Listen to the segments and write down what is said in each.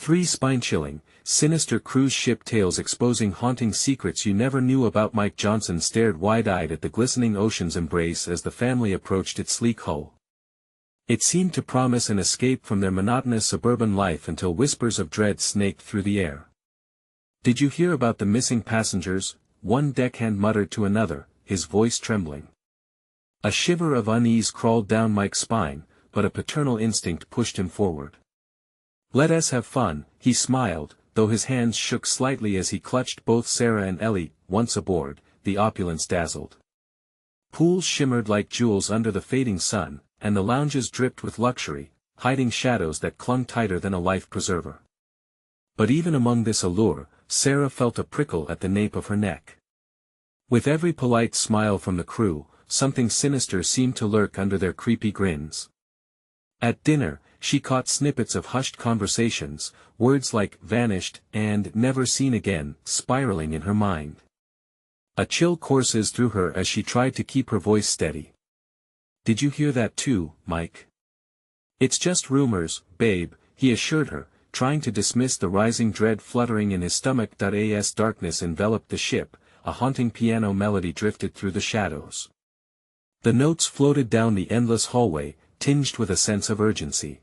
3 spine-chilling, sinister cruise ship tales exposing haunting secrets you never knew about. Mike Johnson stared wide-eyed at the glistening ocean's embrace as the family approached its sleek hull. It seemed to promise an escape from their monotonous suburban life until whispers of dread snaked through the air. "Did you hear about the missing passengers?" one deckhand muttered to another, his voice trembling. A shiver of unease crawled down Mike's spine, but a paternal instinct pushed him forward. "Let us have fun," he smiled, though his hands shook slightly as he clutched both Sarah and Ellie. Once aboard, the opulence dazzled. Pools shimmered like jewels under the fading sun, and the lounges dripped with luxury, hiding shadows that clung tighter than a life preserver. But even among this allure, Sarah felt a prickle at the nape of her neck. With every polite smile from the crew, something sinister seemed to lurk under their creepy grins. At dinner, she caught snippets of hushed conversations, words like "vanished" and "never seen again" spiraling in her mind. A chill coursed through her as she tried to keep her voice steady. "Did you hear that too, Mike?" "It's just rumors, babe," he assured her, trying to dismiss the rising dread fluttering in his stomach. As darkness enveloped the ship, a haunting piano melody drifted through the shadows. The notes floated down the endless hallway, tinged with a sense of urgency.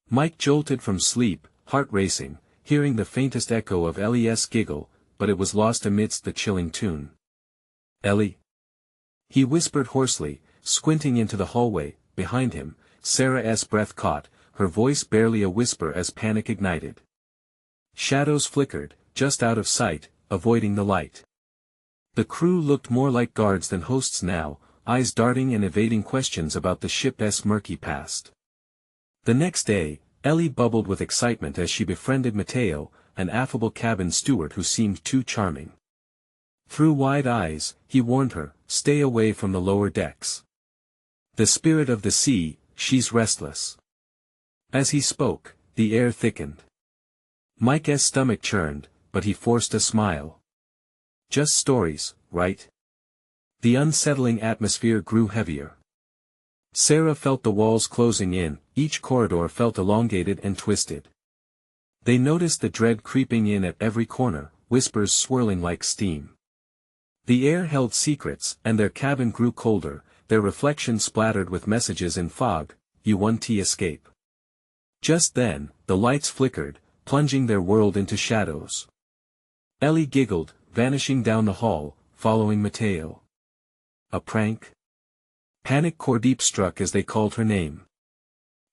Mike jolted from sleep, heart racing, hearing the faintest echo of Ellie's giggle, but it was lost amidst the chilling tune. "Ellie?" he whispered hoarsely, squinting into the hallway. Behind him, Sarah's breath caught, her voice barely a whisper as panic ignited. Shadows flickered, just out of sight, avoiding the light. The crew looked more like guards than hosts now, eyes darting and evading questions about the ship's murky past. The next day, Ellie bubbled with excitement as she befriended Matteo, an affable cabin steward who seemed too charming. Through wide eyes, he warned her, "Stay away from the lower decks. The spirit of the sea, she's restless." As he spoke, the air thickened. Mike's stomach churned, but he forced a smile. "Just stories, right?" The unsettling atmosphere grew heavier. Sarah felt the walls closing in, each corridor felt elongated and twisted. They noticed the dread creeping in at every corner, whispers swirling like steam. The air held secrets, and their cabin grew colder, their reflection splattered with messages in fog. "You won't escape." Just then, the lights flickered, plunging their world into shadows. Ellie giggled, vanishing down the hall, following Matteo. A prank? Panic core deep struck as they called her name.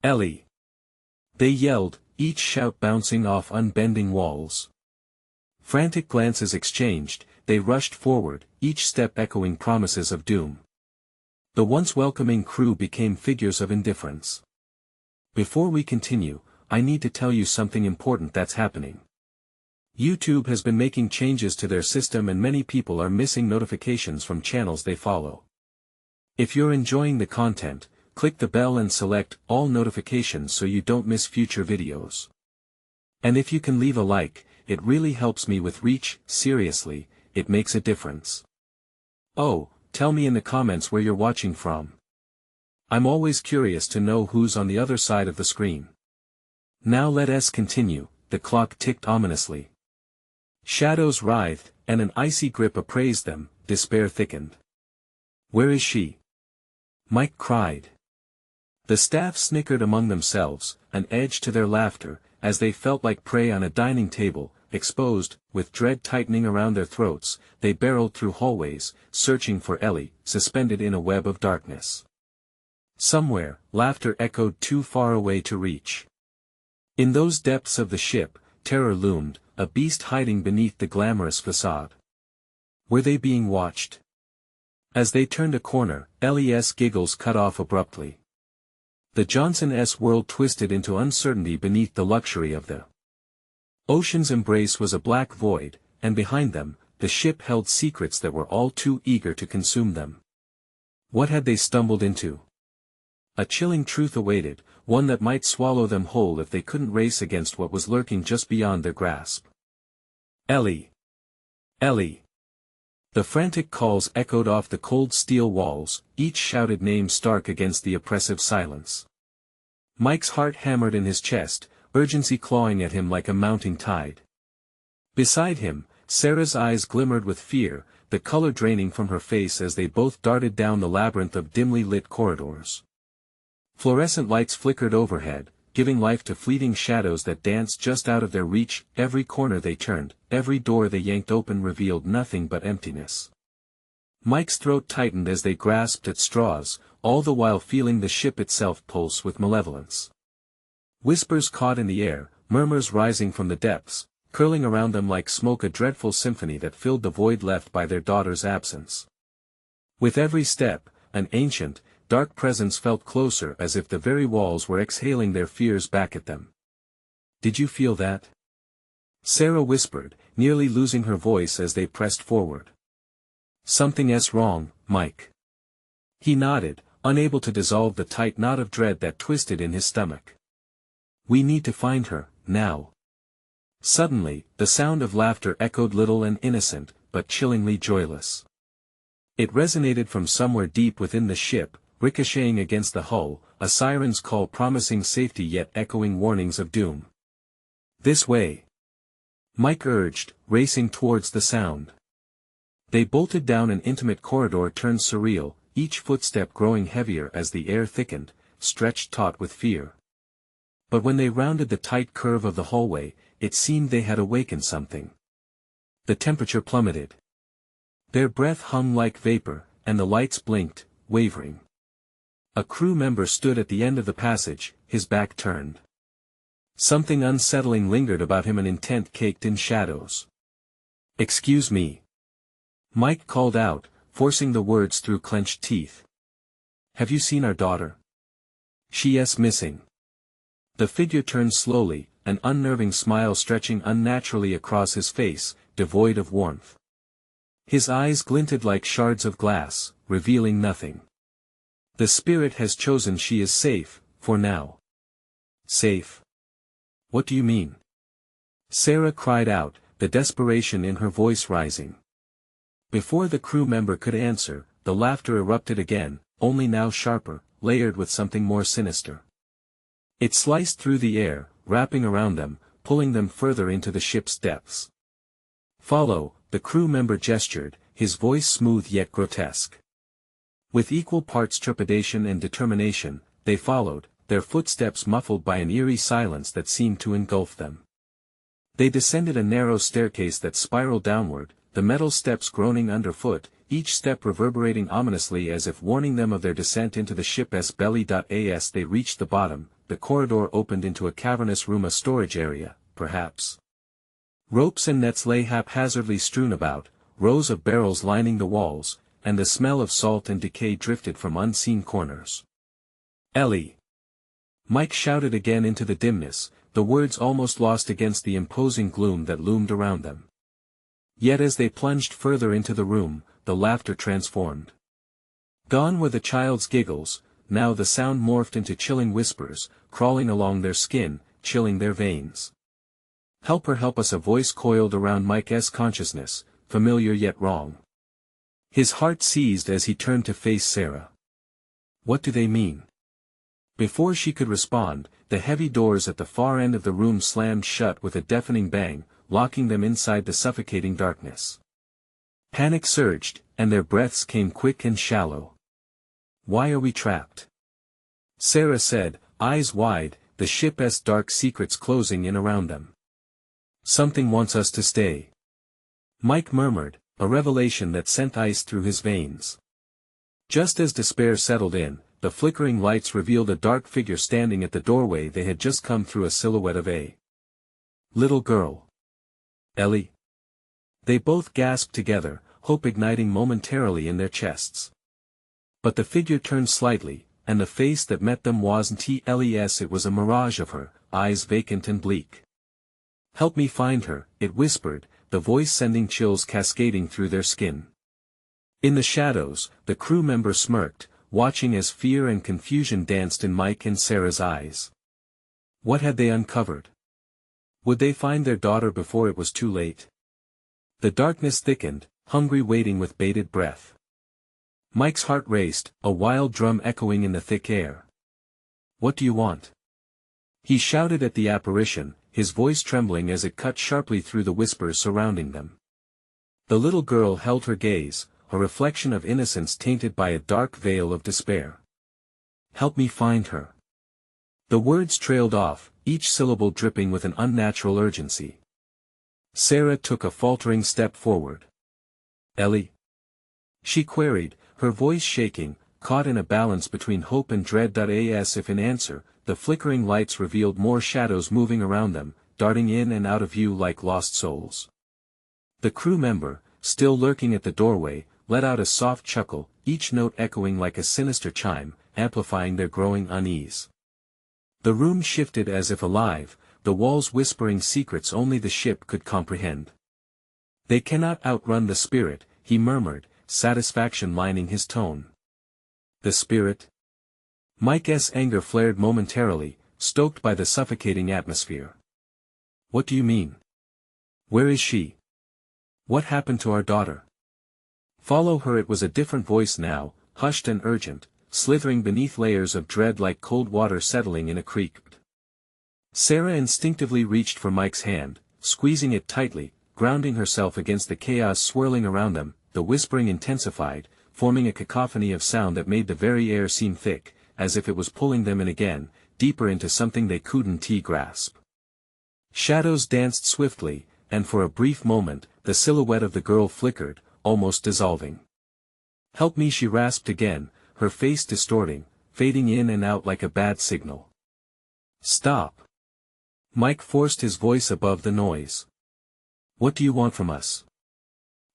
"Ellie!" they yelled, each shout bouncing off unbending walls. Frantic glances exchanged, they rushed forward, each step echoing promises of doom. The once welcoming crew became figures of indifference. "Before we continue, I need to tell you something important that's happening. YouTube has been making changes to their system and many people are missing notifications from channels they follow. If you're enjoying the content, click the bell and select all notifications so you don't miss future videos. And if you can leave a like, it really helps me with reach. Seriously, it makes a difference. Oh, tell me in the comments where you're watching from. I'm always curious to know who's on the other side of the screen. Now let us continue. The clock ticked ominously. Shadows writhed, and an icy grip appraised them. Despair thickened. "Where is she?" Mike cried. The staff snickered among themselves, an edge to their laughter, as they felt like prey on a dining table, exposed. With dread tightening around their throats, they barreled through hallways, searching for Ellie, suspended in a web of darkness. Somewhere, laughter echoed too far away to reach. In those depths of the ship, terror loomed, a beast hiding beneath the glamorous facade. Were they being watched? As they turned a corner, Ellie's giggles cut off abruptly. The Johnson's world twisted into uncertainty beneath the luxury of the ocean's embrace was a black void, and behind them, the ship held secrets that were all too eager to consume them. What had they stumbled into? A chilling truth awaited, one that might swallow them whole if they couldn't race against what was lurking just beyond their grasp. "Ellie! Ellie!" The frantic calls echoed off the cold steel walls, each shouted name stark against the oppressive silence. Mike's heart hammered in his chest, urgency clawing at him like a mounting tide. Beside him, Sarah's eyes glimmered with fear, the color draining from her face as they both darted down the labyrinth of dimly lit corridors. Fluorescent lights flickered overhead, giving life to fleeting shadows that danced just out of their reach. Every corner they turned, every door they yanked open revealed nothing but emptiness. Mike's throat tightened as they grasped at straws, all the while feeling the ship itself pulse with malevolence. Whispers caught in the air, murmurs rising from the depths, curling around them like smoke, a dreadful symphony that filled the void left by their daughter's absence. With every step, an ancient, dark presence felt closer, as if the very walls were exhaling their fears back at them. "Did you feel that?" Sarah whispered, nearly losing her voice as they pressed forward. "Something's wrong, Mike." He nodded, unable to dissolve the tight knot of dread that twisted in his stomach. "We need to find her, now." Suddenly, the sound of laughter echoed, little and innocent, but chillingly joyless. It resonated from somewhere deep within the ship, ricocheting against the hull, a siren's call promising safety yet echoing warnings of doom. "This way," Mike urged, racing towards the sound. They bolted down an intimate corridor turned surreal, each footstep growing heavier as the air thickened, stretched taut with fear. But when they rounded the tight curve of the hallway, it seemed they had awakened something. The temperature plummeted. Their breath hung like vapor, and the lights blinked, wavering. A crew member stood at the end of the passage, his back turned. Something unsettling lingered about him, an intent caked in shadows. "Excuse me," Mike called out, forcing the words through clenched teeth. "Have you seen our daughter?" "She's missing." The figure turned slowly, an unnerving smile stretching unnaturally across his face, devoid of warmth. His eyes glinted like shards of glass, revealing nothing. "The spirit has chosen. She is safe, for now." "Safe? What do you mean?" Sarah cried out, the desperation in her voice rising. Before the crew member could answer, the laughter erupted again, only now sharper, layered with something more sinister. It sliced through the air, wrapping around them, pulling them further into the ship's depths. "Follow," the crew member gestured, his voice smooth yet grotesque. With equal parts trepidation and determination, they followed, their footsteps muffled by an eerie silence that seemed to engulf them. They descended a narrow staircase that spiraled downward, the metal steps groaning underfoot, each step reverberating ominously as if warning them of their descent into the ship's belly. As they reached the bottom, the corridor opened into a cavernous room, a storage area, perhaps. Ropes and nets lay haphazardly strewn about, rows of barrels lining the walls, and the smell of salt and decay drifted from unseen corners. "Ellie!" Mike shouted again into the dimness, the words almost lost against the imposing gloom that loomed around them. Yet as they plunged further into the room, the laughter transformed. Gone were the child's giggles, now the sound morphed into chilling whispers, crawling along their skin, chilling their veins. "Help her, help us!" a voice coiled around Mike's consciousness, familiar yet wrong. His heart seized as he turned to face Sarah. "What do they mean?" Before she could respond, the heavy doors at the far end of the room slammed shut with a deafening bang, locking them inside the suffocating darkness. Panic surged, and their breaths came quick and shallow. "Why are we trapped?" Sarah said, eyes wide, the ship's dark secrets closing in around them. "Something wants us to stay," Mike murmured, a revelation that sent ice through his veins. Just as despair settled in, the flickering lights revealed a dark figure standing at the doorway they had just come through, a silhouette of a little girl. "Ellie?" They both gasped together, hope igniting momentarily in their chests. But the figure turned slightly, and the face that met them wasn't Ellie's. It was a mirage of her, eyes vacant and bleak. "Help me find her," it whispered, the voice sending chills cascading through their skin. In the shadows, the crew member smirked, watching as fear and confusion danced in Mike and Sarah's eyes. What had they uncovered? Would they find their daughter before it was too late? The darkness thickened, hungry, waiting with bated breath. Mike's heart raced, a wild drum echoing in the thick air. "What do you want?" He shouted at the apparition, his voice trembling as it cut sharply through the whispers surrounding them. The little girl held her gaze, a reflection of innocence tainted by a dark veil of despair. "Help me find her." The words trailed off, each syllable dripping with an unnatural urgency. Sarah took a faltering step forward. "Ellie?" she queried, her voice shaking, caught in a balance between hope and dread. As if in answer, the flickering lights revealed more shadows moving around them, darting in and out of view like lost souls. The crew member, still lurking at the doorway, let out a soft chuckle, each note echoing like a sinister chime, amplifying their growing unease. The room shifted as if alive, the walls whispering secrets only the ship could comprehend. "They cannot outrun the spirit," he murmured, satisfaction lining his tone. "The spirit?" Mike's anger flared momentarily, stoked by the suffocating atmosphere. "What do you mean? Where is she? What happened to our daughter?" "Follow her." It was a different voice now, hushed and urgent, slithering beneath layers of dread like cold water settling in a creek. Sarah instinctively reached for Mike's hand, squeezing it tightly, grounding herself against the chaos swirling around them. The whispering intensified, forming a cacophony of sound that made the very air seem thick, as if it was pulling them in again, deeper into something they couldn't grasp. Shadows danced swiftly, and for a brief moment, the silhouette of the girl flickered, almost dissolving. "Help me," she rasped again, her face distorting, fading in and out like a bad signal. "Stop." Mike forced his voice above the noise. "What do you want from us?"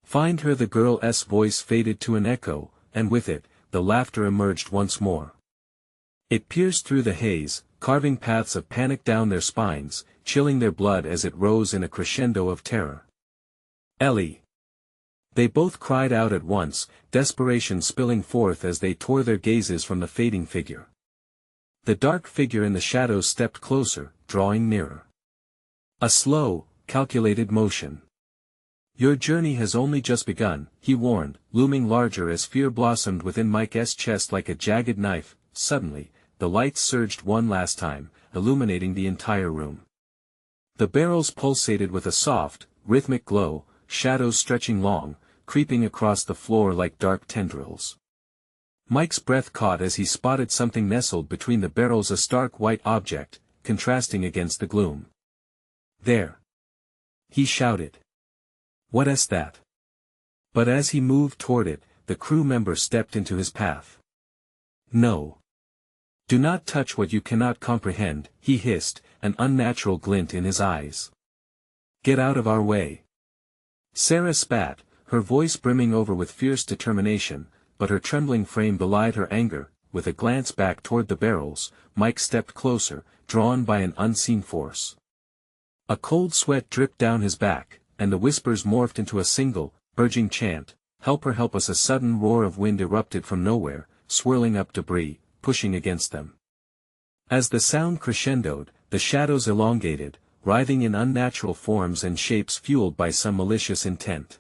"Find her." The girl's voice faded to an echo, and with it, the laughter emerged once more. It pierced through the haze, carving paths of panic down their spines, chilling their blood as it rose in a crescendo of terror. "Ellie!" They both cried out at once, desperation spilling forth as they tore their gazes from the fading figure. The dark figure in the shadows stepped closer, drawing nearer. A slow, calculated motion. "Your journey has only just begun," he warned, looming larger as fear blossomed within Mike's chest like a jagged knife. Suddenly, the lights surged one last time, illuminating the entire room. The barrels pulsated with a soft, rhythmic glow, shadows stretching long, creeping across the floor like dark tendrils. Mike's breath caught as he spotted something nestled between the barrels, a stark white object, contrasting against the gloom. "There!" he shouted. "What is that?" But as he moved toward it, the crew member stepped into his path. "No. Do not touch what you cannot comprehend," he hissed, an unnatural glint in his eyes. "Get out of our way." Sarah spat, her voice brimming over with fierce determination, but her trembling frame belied her anger. With a glance back toward the barrels, Mike stepped closer, drawn by an unseen force. A cold sweat dripped down his back, and the whispers morphed into a single, urging chant, "Help her, help us." A sudden roar of wind erupted from nowhere, swirling up debris, pushing against them. As the sound crescendoed, the shadows elongated, writhing in unnatural forms and shapes fueled by some malicious intent.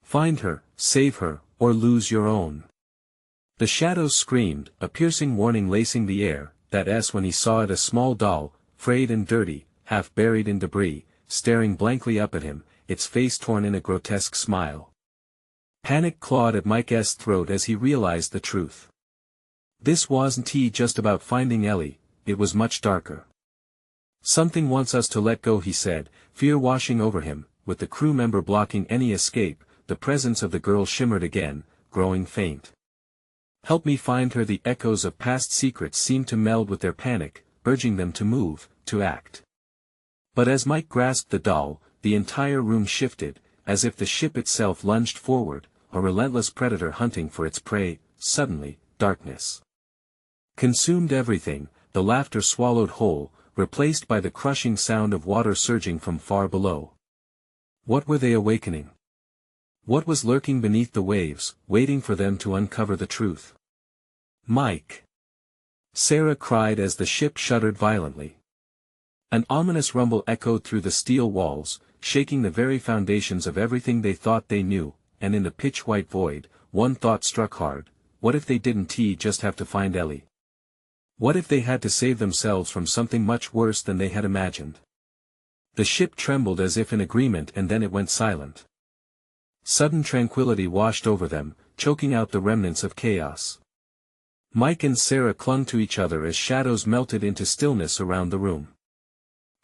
"Find her, save her, or lose your own." The shadows screamed, a piercing warning lacing the air. That's when he saw it, a small doll, frayed and dirty, half buried in debris, staring blankly up at him, its face torn in a grotesque smile. Panic clawed at Mike's throat as he realized the truth. This wasn't just about finding Ellie, it was much darker. "Something wants us to let go," he said, fear washing over him. With the crew member blocking any escape, the presence of the girl shimmered again, growing faint. "Help me find her." The echoes of past secrets seemed to meld with their panic, urging them to move, to act. But as Mike grasped the doll, the entire room shifted, as if the ship itself lunged forward, a relentless predator hunting for its prey. Suddenly, darkness consumed everything, the laughter swallowed whole, replaced by the crushing sound of water surging from far below. What were they awakening? What was lurking beneath the waves, waiting for them to uncover the truth? "Mike!" Sarah cried as the ship shuddered violently. An ominous rumble echoed through the steel walls, shaking the very foundations of everything they thought they knew, and in the pitch-white void, one thought struck hard: what if they didn't just have to find Ellie? What if they had to save themselves from something much worse than they had imagined? The ship trembled as if in agreement, and then it went silent. Sudden tranquility washed over them, choking out the remnants of chaos. Mike and Sarah clung to each other as shadows melted into stillness around the room.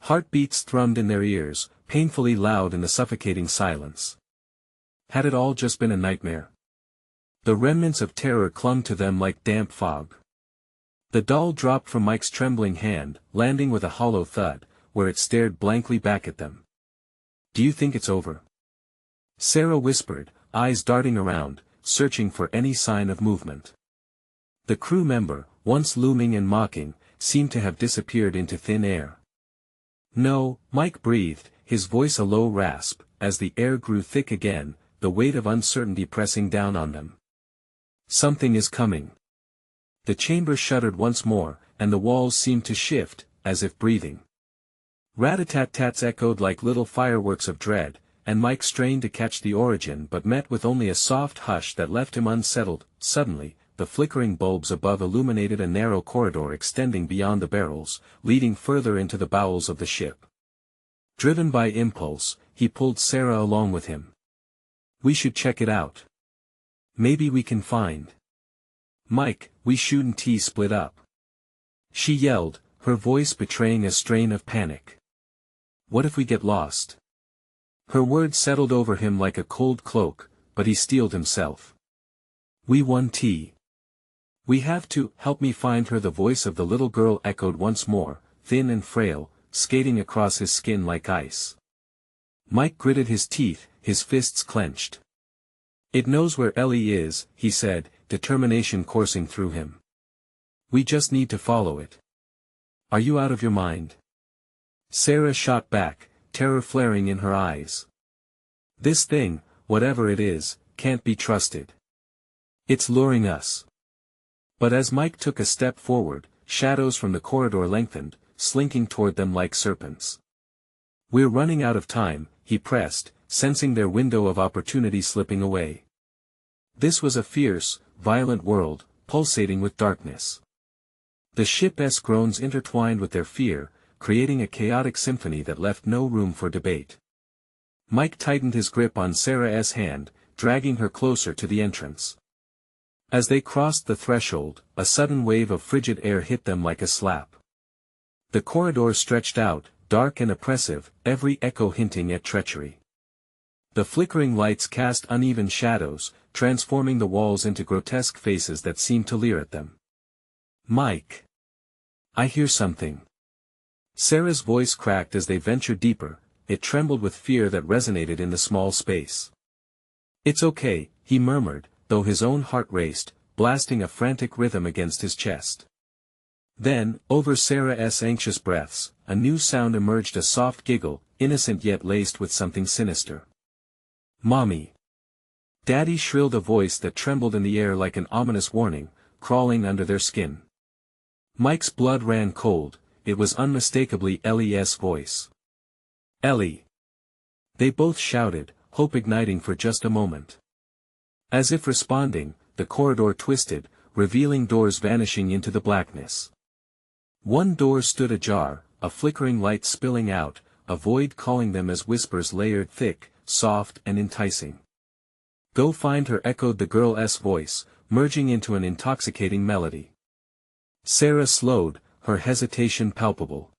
Heartbeats thrummed in their ears, painfully loud in the suffocating silence. Had it all just been a nightmare? The remnants of terror clung to them like damp fog. The doll dropped from Mike's trembling hand, landing with a hollow thud, where it stared blankly back at them. "Do you think it's over?" Sarah whispered, eyes darting around, searching for any sign of movement. The crew member, once looming and mocking, seemed to have disappeared into thin air. "No," Mike breathed, his voice a low rasp, as the air grew thick again, the weight of uncertainty pressing down on them. "Something is coming." The chamber shuddered once more, and the walls seemed to shift, as if breathing. Rat-a-tat-tats echoed like little fireworks of dread, and Mike strained to catch the origin but met with only a soft hush that left him unsettled. Suddenly, the flickering bulbs above illuminated a narrow corridor extending beyond the barrels, leading further into the bowels of the ship. Driven by impulse, he pulled Sarah along with him. "We should check it out. Maybe we can find—" "Mike, we shouldn't split up," she yelled, her voice betraying a strain of panic. "What if we get lost?" Her words settled over him like a cold cloak, but he steeled himself. "We want tea. We have to help me find her." The voice of the little girl echoed once more, thin and frail, skating across his skin like ice. Mike gritted his teeth, his fists clenched. "It knows where Ellie is," he said, determination coursing through him. "We just need to follow it." "Are you out of your mind?" Sarah shot back, terror flaring in her eyes. "This thing, whatever it is, can't be trusted. It's luring us." But as Mike took a step forward, shadows from the corridor lengthened, slinking toward them like serpents. "We're running out of time," he pressed, sensing their window of opportunity slipping away. This was a fierce, violent world, pulsating with darkness. The ship's groans intertwined with their fear, creating a chaotic symphony that left no room for debate. Mike tightened his grip on Sarah's hand, dragging her closer to the entrance. As they crossed the threshold, a sudden wave of frigid air hit them like a slap. The corridor stretched out, dark and oppressive, every echo hinting at treachery. The flickering lights cast uneven shadows, transforming the walls into grotesque faces that seemed to leer at them. "Mike! I hear something." Sarah's voice cracked as they ventured deeper, it trembled with fear that resonated in the small space. "It's okay," he murmured, though his own heart raced, blasting a frantic rhythm against his chest. Then, over Sarah's anxious breaths, a new sound emerged, a soft giggle, innocent yet laced with something sinister. "Mommy!" Daddy shrilled, a voice that trembled in the air like an ominous warning, crawling under their skin. Mike's blood ran cold, it was unmistakably Ellie's voice. "Ellie!" They both shouted, hope igniting for just a moment. As if responding, the corridor twisted, revealing doors vanishing into the blackness. One door stood ajar, a flickering light spilling out, a void calling them as whispers layered thick, soft and enticing. "Go find her," echoed the girl's voice, merging into an intoxicating melody. Sarah slowed, her hesitation palpable.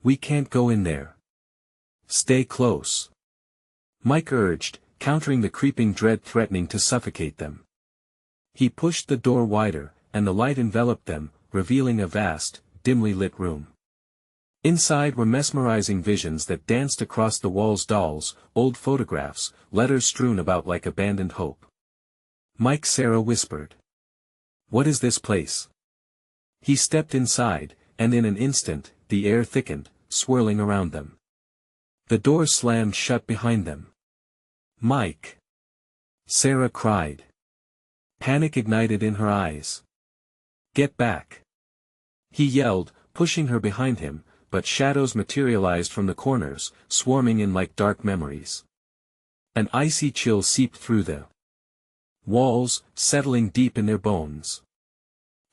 "We can't go in there." "Stay close," Mike urged, countering the creeping dread threatening to suffocate them. He pushed the door wider, and the light enveloped them, revealing a vast, dimly lit room. Inside were mesmerizing visions that danced across the walls: dolls, old photographs, letters strewn about like abandoned hope. "Mike," Sarah whispered. "What is this place?" He stepped inside, and in an instant, the air thickened, swirling around them. The door slammed shut behind them. "Mike!" Sarah cried. Panic ignited in her eyes. "Get back!" he yelled, pushing her behind him, but shadows materialized from the corners, swarming in like dark memories. An icy chill seeped through the walls, settling deep in their bones.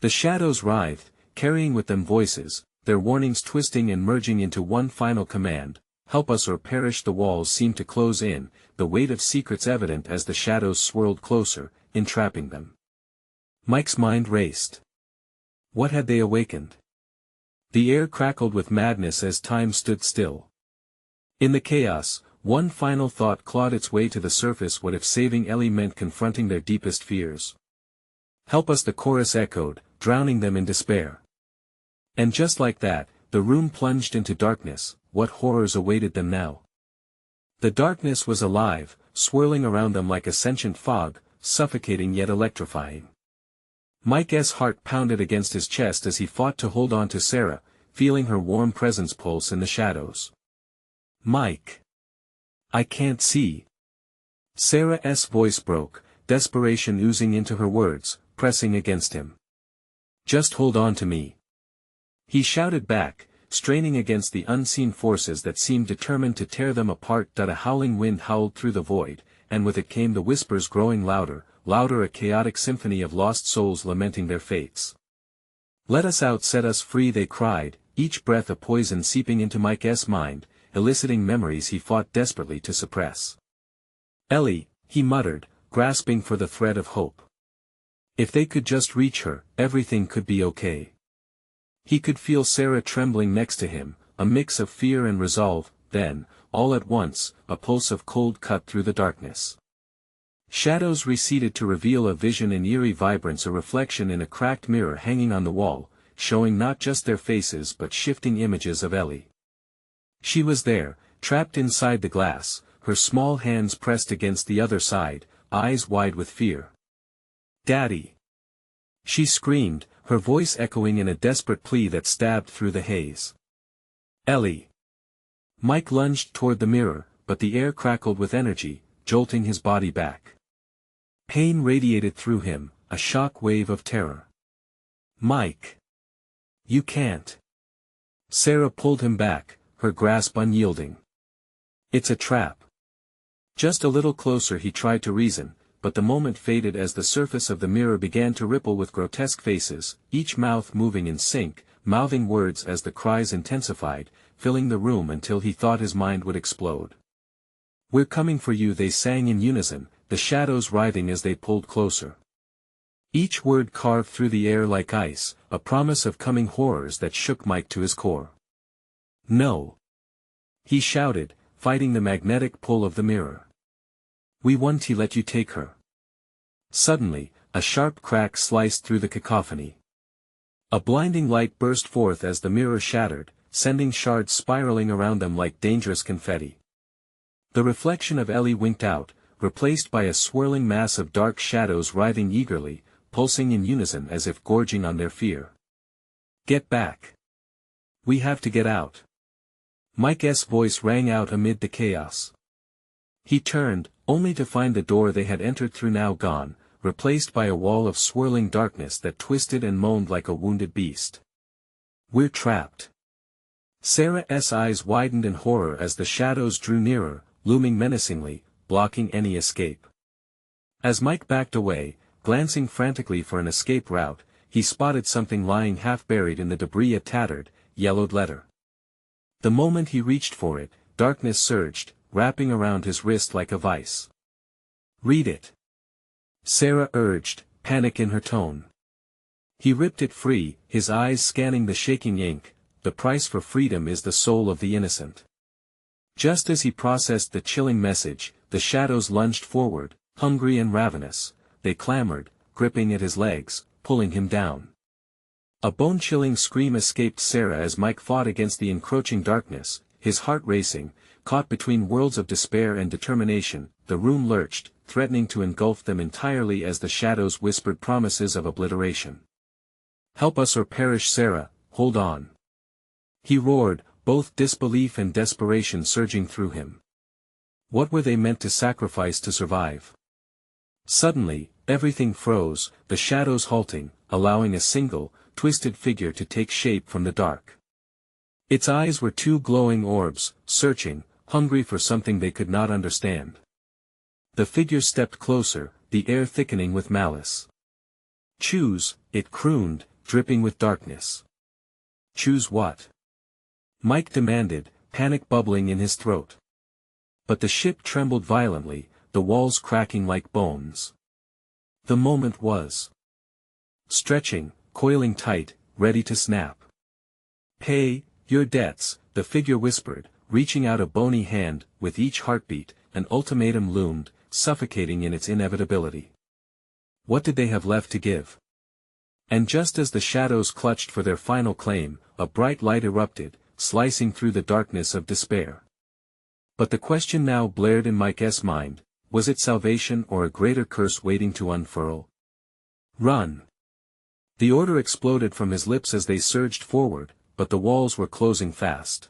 The shadows writhed, carrying with them voices, their warnings twisting and merging into one final command: help us or perish. The walls seemed to close in, the weight of secrets evident as the shadows swirled closer, entrapping them. Mike's mind raced. What had they awakened? The air crackled with madness as time stood still. In the chaos, one final thought clawed its way to the surface: what if saving Ellie meant confronting their deepest fears? Help us, the chorus echoed, drowning them in despair. And just like that, the room plunged into darkness. What horrors awaited them now? The darkness was alive, swirling around them like a sentient fog, suffocating yet electrifying. Mike's heart pounded against his chest as he fought to hold on to Sarah, feeling her warm presence pulse in the shadows. Mike. I can't see. Sarah's voice broke, desperation oozing into her words, pressing against him. Just hold on to me. He shouted back, straining against the unseen forces that seemed determined to tear them apart. A howling wind howled through the void, and with it came the whispers growing louder, louder, a chaotic symphony of lost souls lamenting their fates. Let us out, set us free, they cried, each breath a poison seeping into Mike's mind, eliciting memories he fought desperately to suppress. Ellie, he muttered, grasping for the thread of hope. If they could just reach her, everything could be okay. He could feel Sarah trembling next to him, a mix of fear and resolve. Then, all at once, a pulse of cold cut through the darkness. Shadows receded to reveal a vision in eerie vibrance, a reflection in a cracked mirror hanging on the wall, showing not just their faces but shifting images of Ellie. She was there, trapped inside the glass, her small hands pressed against the other side, eyes wide with fear. Daddy! She screamed, her voice echoing in a desperate plea that stabbed through the haze. Ellie! Mike lunged toward the mirror, but the air crackled with energy, jolting his body back. Pain radiated through him, a shock wave of terror. Mike! You can't! Sarah pulled him back, her grasp unyielding. It's a trap. Just a little closer, he tried to reason, but the moment faded as the surface of the mirror began to ripple with grotesque faces, each mouth moving in sync, mouthing words as the cries intensified, filling the room until he thought his mind would explode. We're coming for you, they sang in unison, the shadows writhing as they pulled closer. Each word carved through the air like ice, a promise of coming horrors that shook Mike to his core. No! He shouted, fighting the magnetic pull of the mirror. We won't let you take her. Suddenly, a sharp crack sliced through the cacophony. A blinding light burst forth as the mirror shattered, sending shards spiraling around them like dangerous confetti. The reflection of Ellie winked out, replaced by a swirling mass of dark shadows writhing eagerly, pulsing in unison as if gorging on their fear. Get back! We have to get out! Mike's voice rang out amid the chaos. He turned, only to find the door they had entered through now gone, replaced by a wall of swirling darkness that twisted and moaned like a wounded beast. We're trapped. Sarah's eyes widened in horror as the shadows drew nearer, looming menacingly, blocking any escape. As Mike backed away, glancing frantically for an escape route, he spotted something lying half buried in the debris, a tattered, yellowed letter. The moment he reached for it, darkness surged, wrapping around his wrist like a vice. Read it. Sarah urged, panic in her tone. He ripped it free, his eyes scanning the shaking ink. The price for freedom is the soul of the innocent. Just as he processed the chilling message, the shadows lunged forward, hungry and ravenous. They clamored, gripping at his legs, pulling him down. A bone-chilling scream escaped Sarah as Mike fought against the encroaching darkness, his heart racing. Caught between worlds of despair and determination, the room lurched, threatening to engulf them entirely as the shadows whispered promises of obliteration. Help us or perish, Sarah, hold on. He roared, both disbelief and desperation surging through him. What were they meant to sacrifice to survive? Suddenly, everything froze, the shadows halting, allowing a single, twisted figure to take shape from the dark. Its eyes were two glowing orbs, searching, hungry for something they could not understand. The figure stepped closer, the air thickening with malice. Choose, it crooned, dripping with darkness. Choose what? Mike demanded, panic bubbling in his throat. But the ship trembled violently, the walls cracking like bones. The moment was stretching, coiling tight, ready to snap. Pay your debts, the figure whispered, reaching out a bony hand. With each heartbeat, an ultimatum loomed, suffocating in its inevitability. What did they have left to give? And just as the shadows clutched for their final claim, a bright light erupted, slicing through the darkness of despair. But the question now blared in Mike's mind, was it salvation or a greater curse waiting to unfurl? Run! The order exploded from his lips as they surged forward, but the walls were closing fast.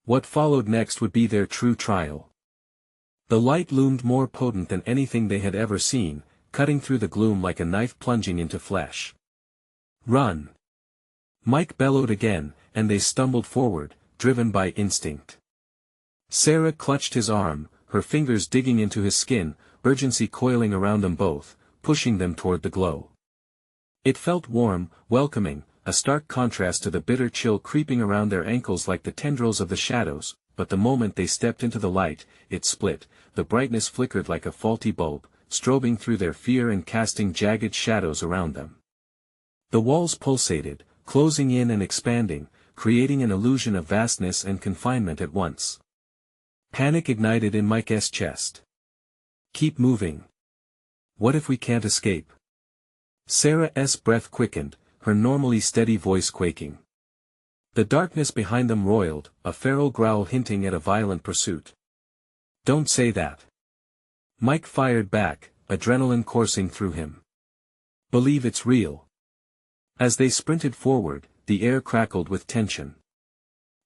What followed next would be their true trial. The light loomed more potent than anything they had ever seen, cutting through the gloom like a knife plunging into flesh. Run! Mike bellowed again, and they stumbled forward, driven by instinct. Sarah clutched his arm, her fingers digging into his skin, urgency coiling around them both, pushing them toward the glow. It felt warm, welcoming, a stark contrast to the bitter chill creeping around their ankles like the tendrils of the shadows, but the moment they stepped into the light, it split, the brightness flickered like a faulty bulb, strobing through their fear and casting jagged shadows around them. The walls pulsated, closing in and expanding, creating an illusion of vastness and confinement at once. Panic ignited in Mike's chest. Keep moving. What if we can't escape? Sarah's breath quickened, her normally steady voice quaking. The darkness behind them roiled, a feral growl hinting at a violent pursuit. Don't say that. Mike fired back, adrenaline coursing through him. Believe it's real. As they sprinted forward, the air crackled with tension.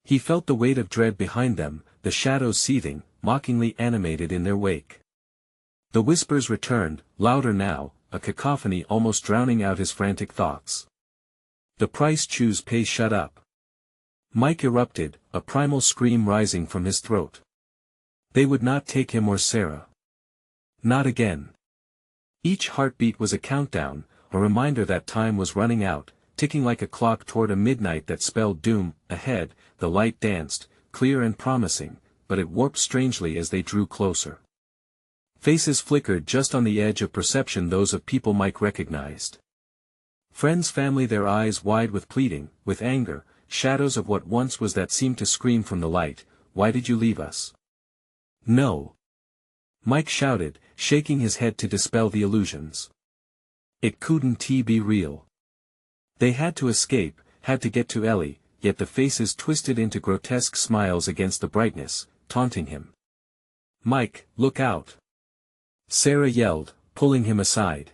He felt the weight of dread behind them, the shadows seething, mockingly animated in their wake. The whispers returned, louder now, a cacophony almost drowning out his frantic thoughts. The price choose pay shut up. Mike erupted, a primal scream rising from his throat. They would not take him or Sarah. Not again. Each heartbeat was a countdown, a reminder that time was running out, ticking like a clock toward a midnight that spelled doom. Ahead, the light danced, clear and promising, but it warped strangely as they drew closer. Faces flickered just on the edge of perception, those of people Mike recognized. Friends, family, their eyes wide with pleading, with anger, shadows of what once was that seemed to scream from the light, "Why did you leave us?" "No!" Mike shouted, shaking his head to dispel the illusions. It couldn't be real. They had to escape, had to get to Ellie, yet the faces twisted into grotesque smiles against the brightness, taunting him. "Mike, look out!" Sarah yelled, pulling him aside.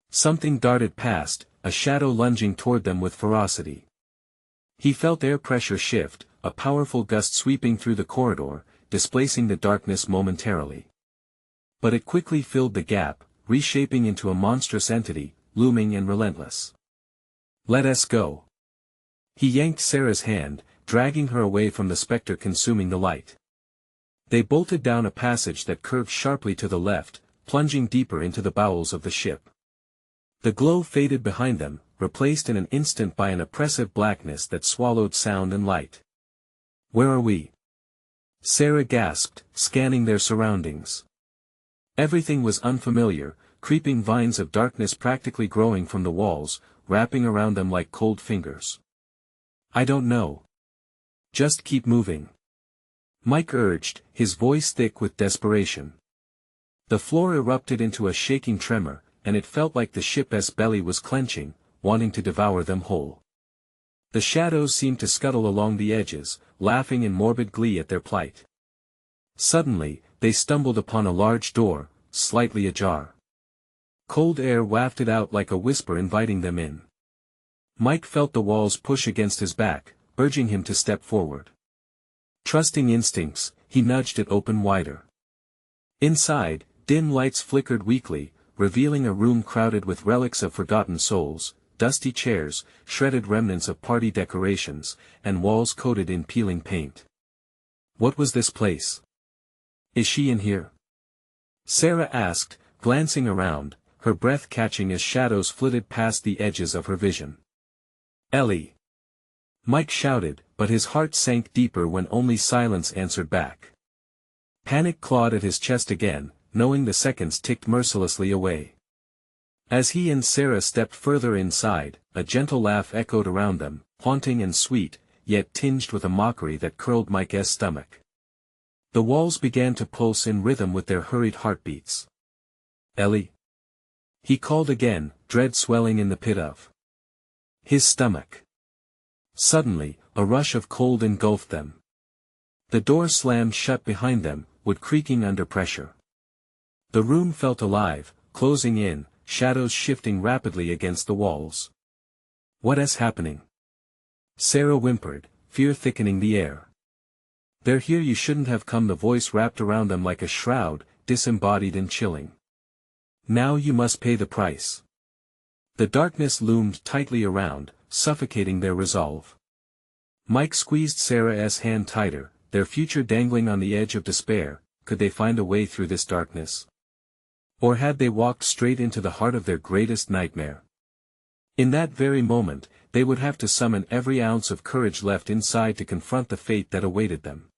Something darted past, a shadow lunging toward them with ferocity. He felt air pressure shift, a powerful gust sweeping through the corridor, displacing the darkness momentarily. But it quickly filled the gap, reshaping into a monstrous entity, looming and relentless. "Let us go." He yanked Sarah's hand, dragging her away from the specter consuming the light. They bolted down a passage that curved sharply to the left, plunging deeper into the bowels of the ship. The glow faded behind them, replaced in an instant by an oppressive blackness that swallowed sound and light. "Where are we?" Sarah gasped, scanning their surroundings. Everything was unfamiliar, creeping vines of darkness practically growing from the walls, wrapping around them like cold fingers. "I don't know. Just keep moving," Mike urged, his voice thick with desperation. The floor erupted into a shaking tremor, and it felt like the ship's belly was clenching, wanting to devour them whole. The shadows seemed to scuttle along the edges, laughing in morbid glee at their plight. Suddenly, they stumbled upon a large door, slightly ajar. Cold air wafted out like a whisper inviting them in. Mike felt the walls push against his back, urging him to step forward. Trusting instincts, he nudged it open wider. Inside, dim lights flickered weakly, revealing a room crowded with relics of forgotten souls, dusty chairs, shredded remnants of party decorations, and walls coated in peeling paint. What was this place? "Is she in here?" Sarah asked, glancing around, her breath catching as shadows flitted past the edges of her vision. Ellie! Mike shouted, but his heart sank deeper when only silence answered back. Panic clawed at his chest again, knowing the seconds ticked mercilessly away. As he and Sarah stepped further inside, a gentle laugh echoed around them, haunting and sweet, yet tinged with a mockery that curled Mike's stomach. The walls began to pulse in rhythm with their hurried heartbeats. Ellie! He called again, dread swelling in the pit of his stomach. Suddenly, a rush of cold engulfed them. The door slammed shut behind them, wood creaking under pressure. The room felt alive, closing in, shadows shifting rapidly against the walls. "What is happening?" Sarah whimpered, fear thickening the air. "They're here, you shouldn't have come." The voice wrapped around them like a shroud, disembodied and chilling. "Now you must pay the price." The darkness loomed tightly around, suffocating their resolve. Mike squeezed Sarah's hand tighter, their future dangling on the edge of despair. Could they find a way through this darkness? Or had they walked straight into the heart of their greatest nightmare? In that very moment, they would have to summon every ounce of courage left inside to confront the fate that awaited them.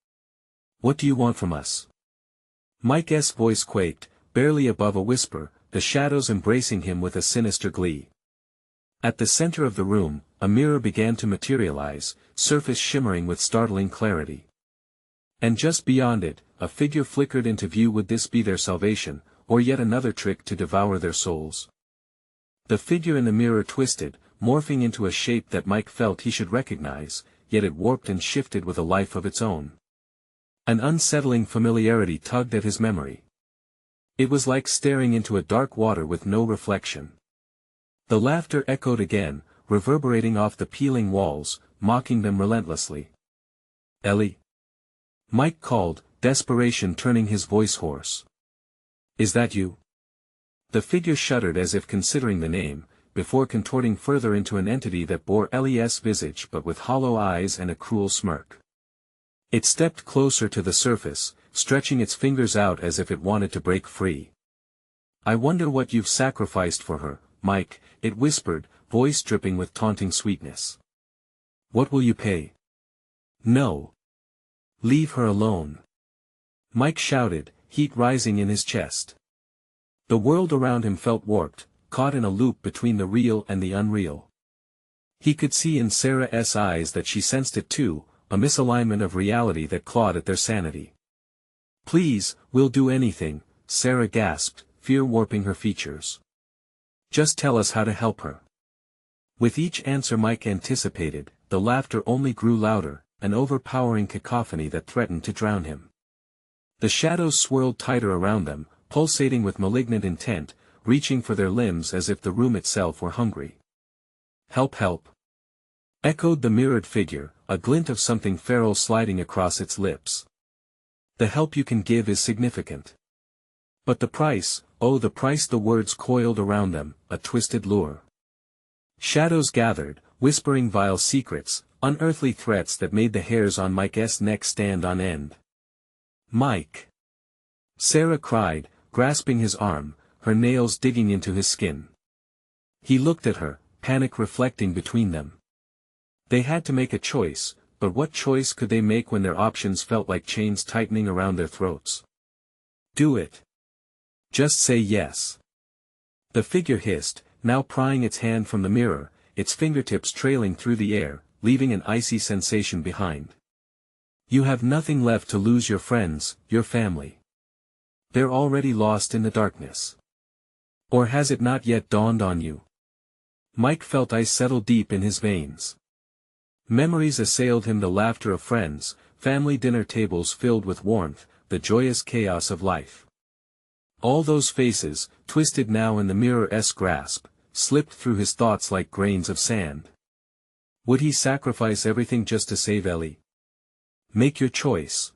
"What do you want from us?" Mike's voice quaked, barely above a whisper, the shadows embracing him with a sinister glee. At the center of the room, a mirror began to materialize, surface shimmering with startling clarity. And just beyond it, a figure flickered into view. Would this be their salvation, or yet another trick to devour their souls? The figure in the mirror twisted, morphing into a shape that Mike felt he should recognize, yet it warped and shifted with a life of its own. An unsettling familiarity tugged at his memory. It was like staring into a dark water with no reflection. The laughter echoed again, reverberating off the peeling walls, mocking them relentlessly. "Ellie!" Mike called, desperation turning his voice hoarse. "Is that you?" The figure shuddered as if considering the name, before contorting further into an entity that bore Ellie's visage but with hollow eyes and a cruel smirk. It stepped closer to the surface, stretching its fingers out as if it wanted to break free. "I wonder what you've sacrificed for her, Mike," it whispered, voice dripping with taunting sweetness. "What will you pay?" "No. Leave her alone." Mike shouted, heat rising in his chest. The world around him felt warped, caught in a loop between the real and the unreal. He could see in Sarah's eyes that she sensed it too, a misalignment of reality that clawed at their sanity. "Please, we'll do anything," Sarah gasped, fear warping her features. "Just tell us how to help her." With each answer Mike anticipated, the laughter only grew louder, an overpowering cacophony that threatened to drown him. The shadows swirled tighter around them, pulsating with malignant intent, reaching for their limbs as if the room itself were hungry. "Help, help!" echoed the mirrored figure, a glint of something feral sliding across its lips. "The help you can give is significant. But the price, oh the price!" The words coiled around them, a twisted lure. Shadows gathered, whispering vile secrets, unearthly threats that made the hairs on Mike's neck stand on end. "Mike!" Sarah cried, grasping his arm, her nails digging into his skin. He looked at her, panic reflecting between them. They had to make a choice, but what choice could they make when their options felt like chains tightening around their throats? "Do it. Just say yes." The figure hissed, now prying its hand from the mirror, its fingertips trailing through the air, leaving an icy sensation behind. "You have nothing left to lose, your friends, your family. They're already lost in the darkness. Or has it not yet dawned on you?" Mike felt ice settle deep in his veins. Memories assailed him, the laughter of friends, family dinner tables filled with warmth, the joyous chaos of life. All those faces, twisted now in the mirror's grasp, slipped through his thoughts like grains of sand. Would he sacrifice everything just to save Ellie? "Make your choice."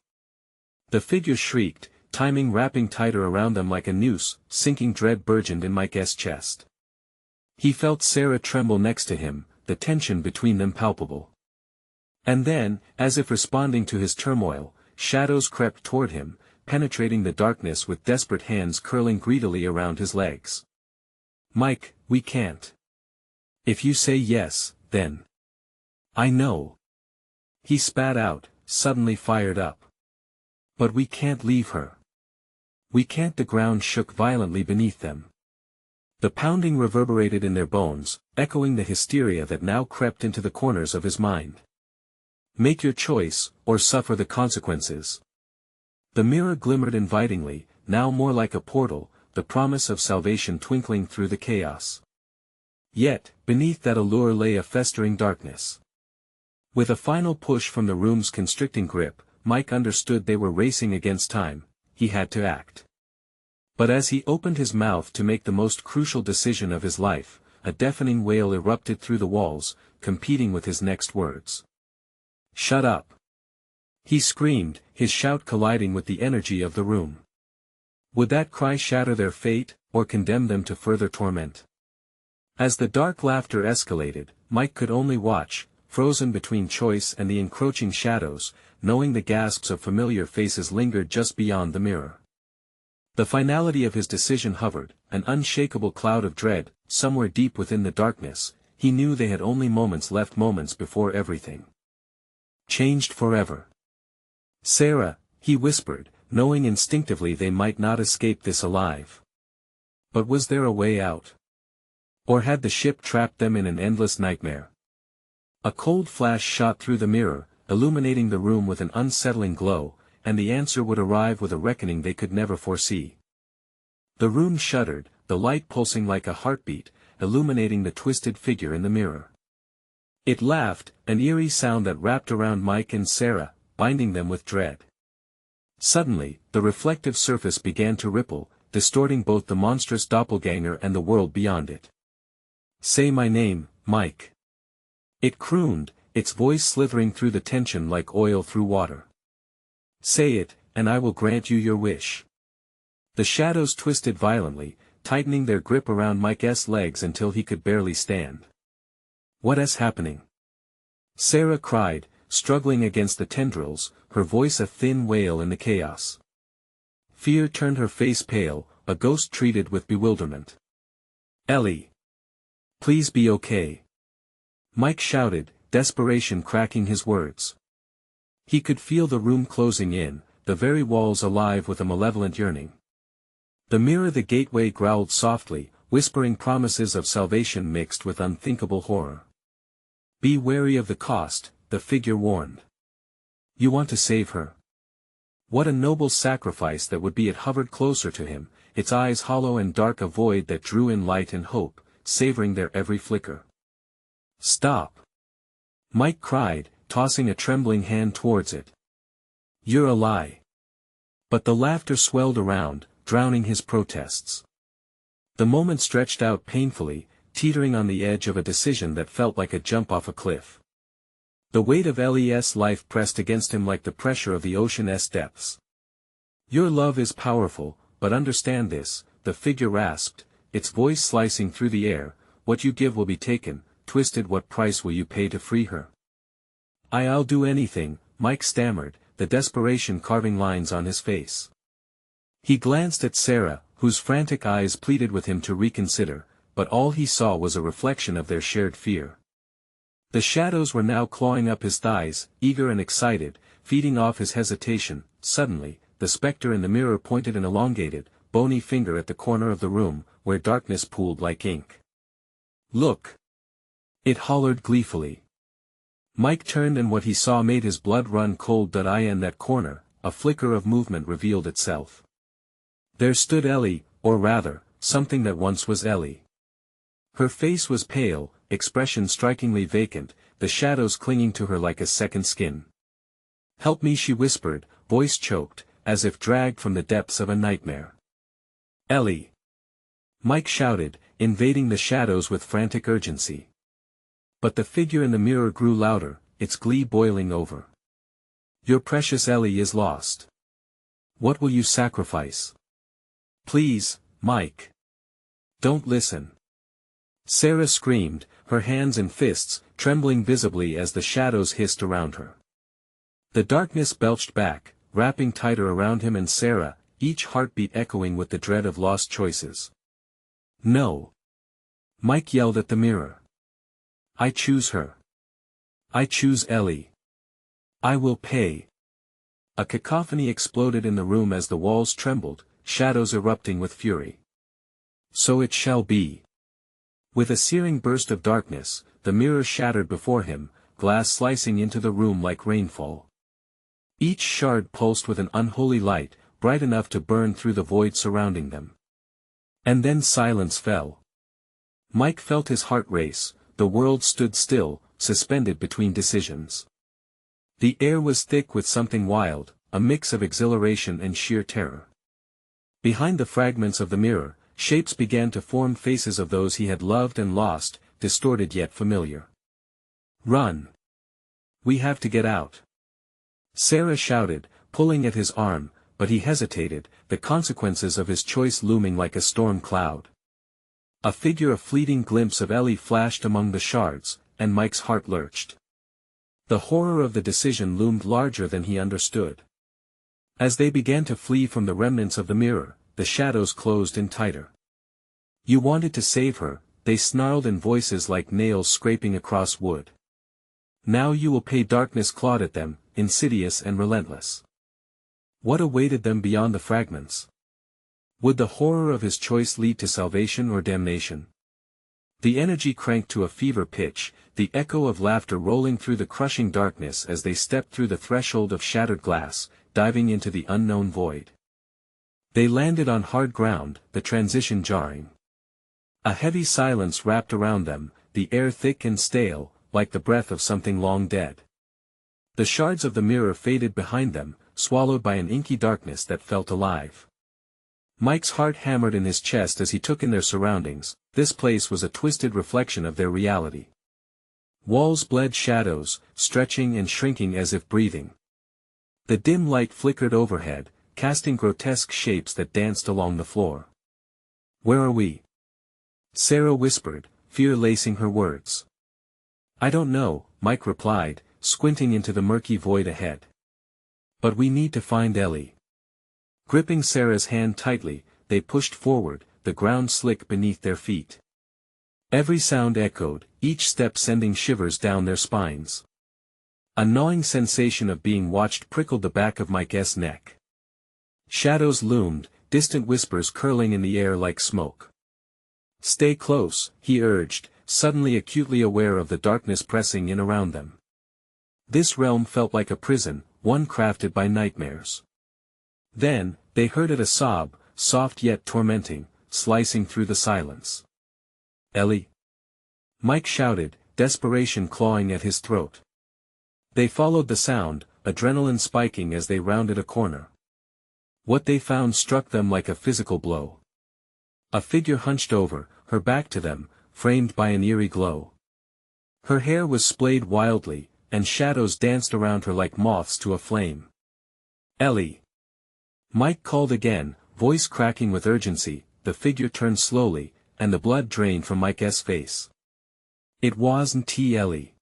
The figure shrieked, timing wrapping tighter around them like a noose, sinking dread burgeoned in Mike's chest. He felt Sarah tremble next to him, the tension between them palpable. And then, as if responding to his turmoil, shadows crept toward him, penetrating the darkness with desperate hands curling greedily around his legs. "Mike, we can't. If you say yes, then I know. He spat out, suddenly fired up. But we can't leave her. We can't. The ground shook violently beneath them. The pounding reverberated in their bones, echoing the hysteria that now crept into the corners of his mind. Make your choice, or suffer the consequences. The mirror glimmered invitingly, now more like a portal, the promise of salvation twinkling through the chaos. Yet, beneath that allure lay a festering darkness. With a final push from the room's constricting grip, Mike understood they were racing against time. He had to act. But as he opened his mouth to make the most crucial decision of his life, a deafening wail erupted through the walls, competing with his next words. "Shut up!" he screamed, his shout colliding with the energy of the room. Would that cry shatter their fate, or condemn them to further torment? As the dark laughter escalated, Mike could only watch, frozen between choice and the encroaching shadows, knowing the gasps of familiar faces lingered just beyond the mirror. The finality of his decision hovered, an unshakable cloud of dread, somewhere deep within the darkness. He knew they had only moments left, moments before everything changed forever. "Sarah," he whispered, knowing instinctively they might not escape this alive. But was there a way out? Or had the ship trapped them in an endless nightmare? A cold flash shot through the mirror, illuminating the room with an unsettling glow, and the answer would arrive with a reckoning they could never foresee. The room shuddered, the light pulsing like a heartbeat, illuminating the twisted figure in the mirror. It laughed, an eerie sound that wrapped around Mike and Sarah, binding them with dread. Suddenly, the reflective surface began to ripple, distorting both the monstrous doppelganger and the world beyond it. "Say my name, Mike." It crooned, its voice slithering through the tension like oil through water. "Say it, and I will grant you your wish." The shadows twisted violently, tightening their grip around Mike's legs until he could barely stand. "What is happening?" Sarah cried, struggling against the tendrils, her voice a thin wail in the chaos. Fear turned her face pale, a ghost treated with bewilderment. "Ellie! Please be okay." Mike shouted, desperation cracking his words. He could feel the room closing in, the very walls alive with a malevolent yearning. The mirror, the gateway, growled softly, whispering promises of salvation mixed with unthinkable horror. "Be wary of the cost," the figure warned. "You want to save her." What a noble sacrifice that would be! It hovered closer to him, its eyes hollow and dark, a void that drew in light and hope, savoring their every flicker. "Stop!" Mike cried, tossing a trembling hand towards it. "You're a lie." But the laughter swelled around, drowning his protests. The moment stretched out painfully, teetering on the edge of a decision that felt like a jump off a cliff. The weight of Ellie's life pressed against him like the pressure of the ocean's depths. "Your love is powerful, but understand this," the figure rasped, its voice slicing through the air. "What you give will be taken, twisted. What price will you pay to free her?" I'll do anything," Mike stammered, the desperation carving lines on his face. He glanced at Sarah, whose frantic eyes pleaded with him to reconsider, but all he saw was a reflection of their shared fear. The shadows were now clawing up his thighs, eager and excited, feeding off his hesitation. Suddenly, the spectre in the mirror pointed an elongated, bony finger at the corner of the room, where darkness pooled like ink. "Look!" it hollered gleefully. Mike turned, and what he saw made his blood run cold. In that corner, a flicker of movement revealed itself. There stood Ellie, or rather, something that once was Ellie. Her face was pale, expression strikingly vacant, the shadows clinging to her like a second skin. "Help me," she whispered, voice choked, as if dragged from the depths of a nightmare. "Ellie!" Mike shouted, invading the shadows with frantic urgency. But the figure in the mirror grew louder, its glee boiling over. "Your precious Ellie is lost. What will you sacrifice?" "Please, Mike. Don't listen." Sarah screamed, her hands and fists trembling visibly as the shadows hissed around her. The darkness belched back, wrapping tighter around him and Sarah, each heartbeat echoing with the dread of lost choices. "No!" Mike yelled at the mirror. "I choose her. I choose Ellie. I will pay. A cacophony exploded in the room as the walls trembled, shadows erupting with fury. So it shall be. With a searing burst of darkness, the mirror shattered before him, glass slicing into the room like rainfall. Each shard pulsed with an unholy light, bright enough to burn through the void surrounding them. And then silence fell. Mike felt his heart race, the world stood still, suspended between decisions. The air was thick with something wild, a mix of exhilaration and sheer terror. Behind the fragments of the mirror, shapes began to form, faces of those he had loved and lost, distorted yet familiar. Run! We have to get out! Sarah shouted, pulling at his arm, but he hesitated, the consequences of his choice looming like a storm cloud. A fleeting glimpse of Ellie flashed among the shards, and Mike's heart lurched. The horror of the decision loomed larger than he understood. As they began to flee from the remnants of the mirror, the shadows closed in tighter. You wanted to save her, they snarled in voices like nails scraping across wood. Now you will pay. Darkness clawed at them, insidious and relentless. What awaited them beyond the fragments? Would the horror of his choice lead to salvation or damnation? The energy cranked to a fever pitch, the echo of laughter rolling through the crushing darkness as they stepped through the threshold of shattered glass, diving into the unknown void. They landed on hard ground, the transition jarring. A heavy silence wrapped around them, the air thick and stale, like the breath of something long dead. The shards of the mirror faded behind them, swallowed by an inky darkness that felt alive. Mike's heart hammered in his chest as he took in their surroundings. This place was a twisted reflection of their reality. Walls bled shadows, stretching and shrinking as if breathing. The dim light flickered overhead, casting grotesque shapes that danced along the floor. Where are we? Sarah whispered, fear lacing her words. I don't know, Mike replied, squinting into the murky void ahead. But we need to find Ellie. Gripping Sarah's hand tightly, they pushed forward, the ground slick beneath their feet. Every sound echoed, each step sending shivers down their spines. A gnawing sensation of being watched prickled the back of Mike's neck. Shadows loomed, distant whispers curling in the air like smoke. Stay close, he urged, suddenly acutely aware of the darkness pressing in around them. This realm felt like a prison, one crafted by nightmares. Then, they heard it, a sob, soft yet tormenting, slicing through the silence. Ellie! Mike shouted, desperation clawing at his throat. They followed the sound, adrenaline spiking as they rounded a corner. What they found struck them like a physical blow. A figure hunched over, her back to them, framed by an eerie glow. Her hair was splayed wildly, and shadows danced around her like moths to a flame. Ellie! Mike called again, voice cracking with urgency. The figure turned slowly, and the blood drained from Mike's face. It wasn't Ellie.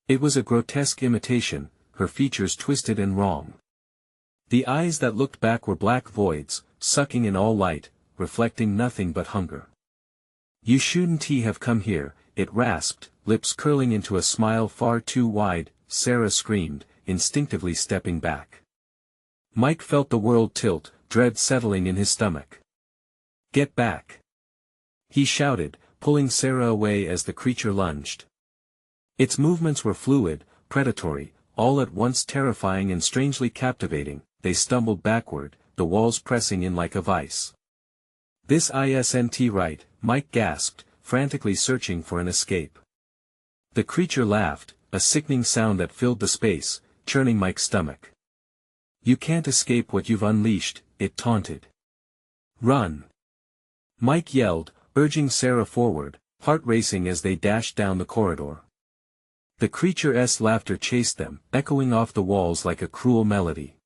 It was a grotesque imitation, her features twisted and wrong. The eyes that looked back were black voids, sucking in all light, reflecting nothing but hunger. You shouldn't have come here, it rasped, lips curling into a smile far too wide. Sarah screamed, instinctively stepping back. Mike felt the world tilt, dread settling in his stomach. Get back! He shouted, pulling Sarah away as the creature lunged. Its movements were fluid, predatory, all at once terrifying and strangely captivating. They stumbled backward, the walls pressing in like a vice. This isn't right, Mike gasped, frantically searching for an escape. The creature laughed, a sickening sound that filled the space, churning Mike's stomach. You can't escape what you've unleashed, it taunted. Run! Mike yelled, urging Sarah forward, heart racing as they dashed down the corridor. The creature's laughter chased them, echoing off the walls like a cruel melody.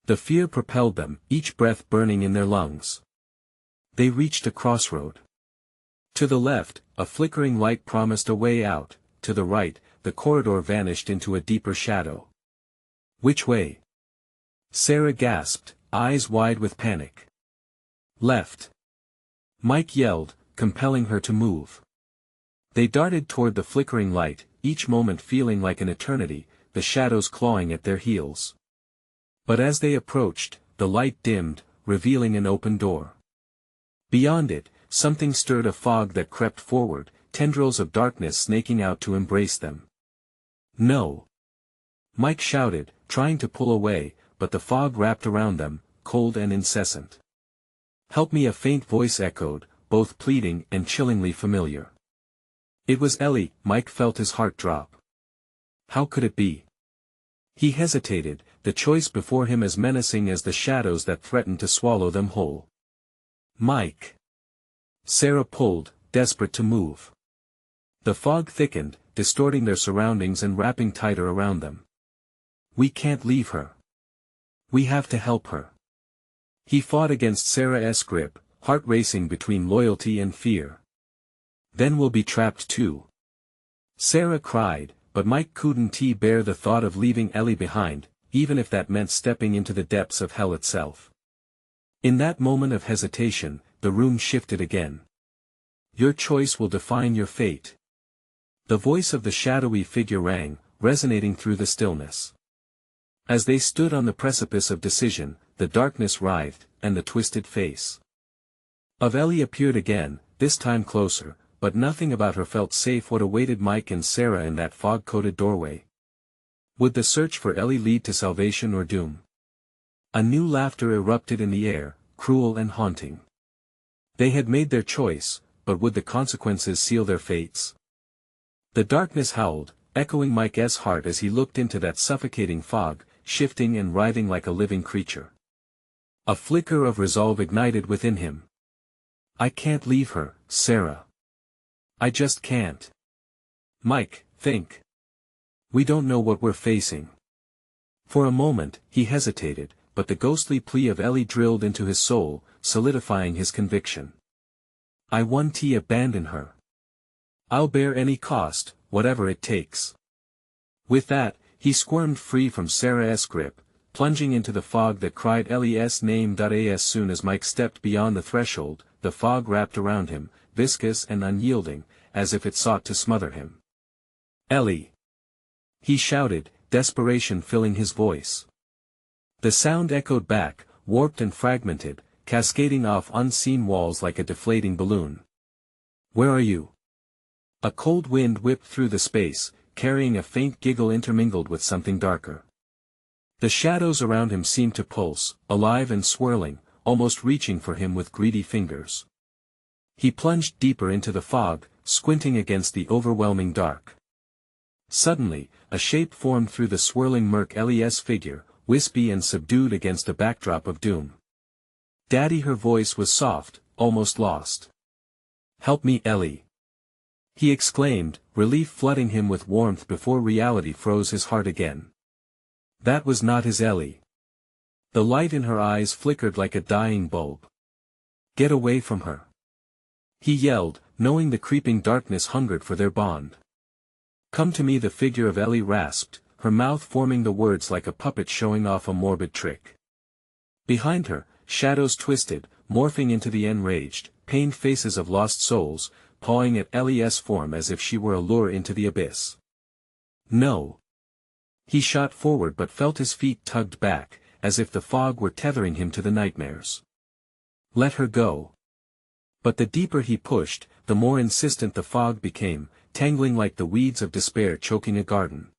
The fear propelled them, each breath burning in their lungs. They reached a crossroad. To the left, a flickering light promised a way out. To the right, the corridor vanished into a deeper shadow. Which way? Sarah gasped, eyes wide with panic. Left! Mike yelled, compelling her to move. They darted toward the flickering light, each moment feeling like an eternity, the shadows clawing at their heels. But as they approached, the light dimmed, revealing an open door. Beyond it, something stirred, a fog that crept forward, tendrils of darkness snaking out to embrace them. "No!" Mike shouted, trying to pull away, but the fog wrapped around them, cold and incessant. "Help me," a faint voice echoed, both pleading and chillingly familiar. It was Ellie. Mike felt his heart drop. How could it be? He hesitated, the choice before him as menacing as the shadows that threatened to swallow them whole. "Mike!" Sarah pulled, desperate to move. The fog thickened, distorting their surroundings and wrapping tighter around them. "We can't leave her. We have to help her." He fought against Sarah's grip, heart racing between loyalty and fear. "Then we'll be trapped too," Sarah cried, but Mike couldn't bear the thought of leaving Ellie behind, even if that meant stepping into the depths of hell itself. In that moment of hesitation, the room shifted again. "Your choice will define your fate." The voice of the shadowy figure rang, resonating through the stillness. As they stood on the precipice of decision, the darkness writhed, and the twisted face of Ellie appeared again, this time closer, but nothing about her felt safe. What awaited Mike and Sarah in that fog-coated doorway? Would the search for Ellie lead to salvation or doom? A new laughter erupted in the air, cruel and haunting. They had made their choice, but would the consequences seal their fates? The darkness howled, echoing Mike's heart as he looked into that suffocating fog, shifting and writhing like a living creature. A flicker of resolve ignited within him. "I can't leave her, Sarah. I just can't." "Mike, think. We don't know what we're facing." For a moment, he hesitated, but the ghostly plea of Ellie drilled into his soul, solidifying his conviction. "I won't abandon her. I'll bear any cost, whatever it takes." With that, he squirmed free from Sarah's grip, plunging into the fog that cried Ellie's name. As soon as Mike stepped beyond the threshold, the fog wrapped around him, viscous and unyielding, as if it sought to smother him. "Ellie!" he shouted, desperation filling his voice. The sound echoed back, warped and fragmented, cascading off unseen walls like a deflating balloon. "Where are you?" A cold wind whipped through the space, carrying a faint giggle intermingled with something darker. The shadows around him seemed to pulse, alive and swirling, almost reaching for him with greedy fingers. He plunged deeper into the fog, squinting against the overwhelming dark. Suddenly, a shape formed through the swirling murk. Ellie's figure, wispy and subdued against a backdrop of doom. "Daddy," her voice was soft, almost lost. "Help me, Ellie," he exclaimed, relief flooding him with warmth before reality froze his heart again. That was not his Ellie. The light in her eyes flickered like a dying bulb. "Get away from her," he yelled, knowing the creeping darkness hungered for their bond. "Come to me," the figure of Ellie rasped, her mouth forming the words like a puppet showing off a morbid trick. Behind her, shadows twisted, morphing into the enraged, pained faces of lost souls, pawing at Ellie's form as if she were a lure into the abyss. "No." He shot forward but felt his feet tugged back, as if the fog were tethering him to the nightmares. "Let her go." But the deeper he pushed, the more insistent the fog became, tangling like the weeds of despair choking a garden.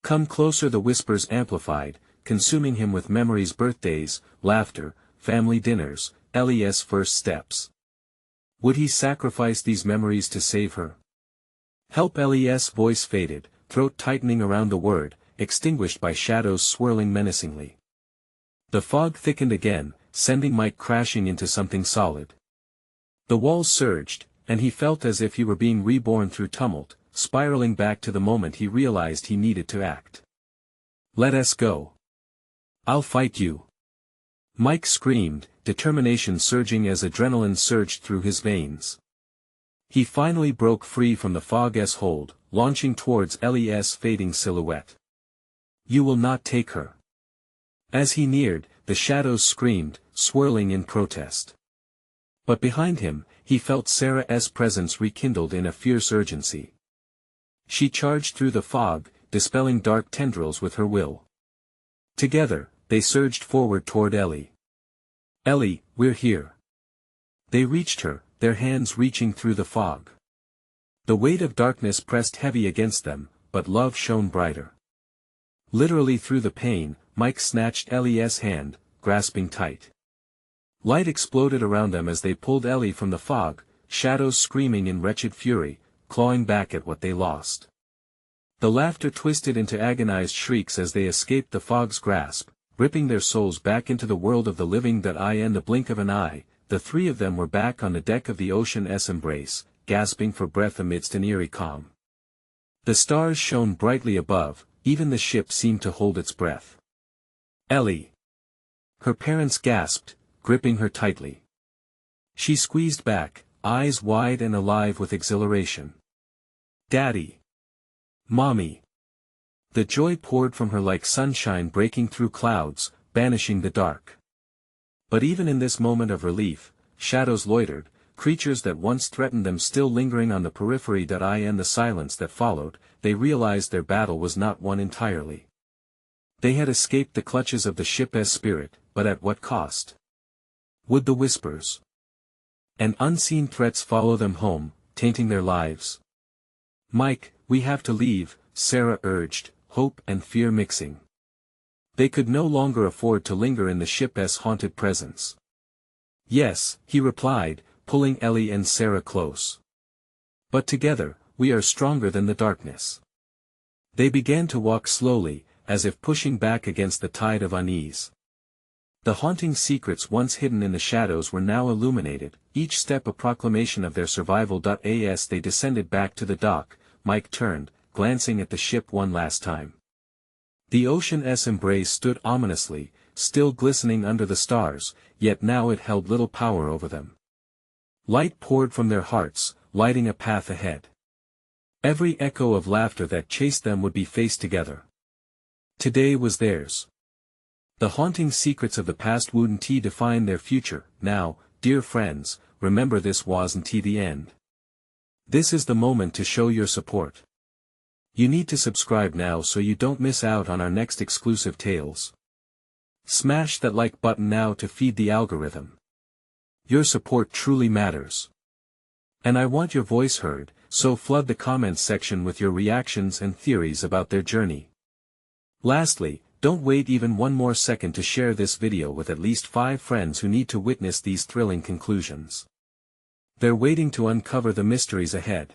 "Come closer," the whispers amplified, consuming him with memories, birthdays, laughter, family dinners, Ellie's first steps. Would he sacrifice these memories to save her? "Help!" Ellie's voice faded, throat tightening around the word, extinguished by shadows swirling menacingly. The fog thickened again, sending Mike crashing into something solid. The walls surged, and he felt as if he were being reborn through tumult, spiraling back to the moment he realized he needed to act. "Let us go. I'll fight you," Mike screamed, determination surging as adrenaline surged through his veins. He finally broke free from the fog's hold, launching towards Ellie's fading silhouette. "You will not take her." As he neared, the shadows screamed, swirling in protest. But behind him, he felt Sarah's presence rekindled in a fierce urgency. She charged through the fog, dispelling dark tendrils with her will. Together, they surged forward toward Ellie. "Ellie, we're here." They reached her, their hands reaching through the fog. The weight of darkness pressed heavy against them, but love shone brighter. Literally through the pain, Mike snatched Ellie's hand, grasping tight. Light exploded around them as they pulled Ellie from the fog, shadows screaming in wretched fury, clawing back at what they lost. The laughter twisted into agonized shrieks as they escaped the fog's grasp, ripping their souls back into the world of the living. In the blink of an eye, the three of them were back on the deck of the Ocean's Embrace, gasping for breath amidst an eerie calm. The stars shone brightly above, even the ship seemed to hold its breath. "Ellie!" Her parents gasped, gripping her tightly. She squeezed back, eyes wide and alive with exhilaration. "Daddy! Mommy!" The joy poured from her like sunshine breaking through clouds, banishing the dark. But even in this moment of relief, shadows loitered, creatures that once threatened them still lingering on the periphery. In the silence that followed, they realized their battle was not won entirely. They had escaped the clutches of the ship's spirit, but at what cost? Would the whispers and unseen threats follow them home, tainting their lives? "Mike, we have to leave," Sarah urged, hope and fear mixing. They could no longer afford to linger in the ship's haunted presence. "Yes," he replied, pulling Ellie and Sarah close. "But together, we are stronger than the darkness." They began to walk slowly, as if pushing back against the tide of unease. The haunting secrets once hidden in the shadows were now illuminated, each step a proclamation of their survival. As they descended back to the dock, Mike turned, glancing at the ship one last time. The Ocean's Embrace stood ominously, still glistening under the stars, yet now it held little power over them. Light poured from their hearts, lighting a path ahead. Every echo of laughter that chased them would be faced together. Today was theirs. The haunting secrets of the past wouldn't define their future. Now, dear friends, remember this wasn't the end. This is the moment to show your support. You need to subscribe now so you don't miss out on our next exclusive tales. Smash that like button now to feed the algorithm. Your support truly matters. And I want your voice heard, so flood the comments section with your reactions and theories about their journey. Lastly, don't wait even one more second to share this video with at least 5 friends who need to witness these thrilling conclusions. They're waiting to uncover the mysteries ahead.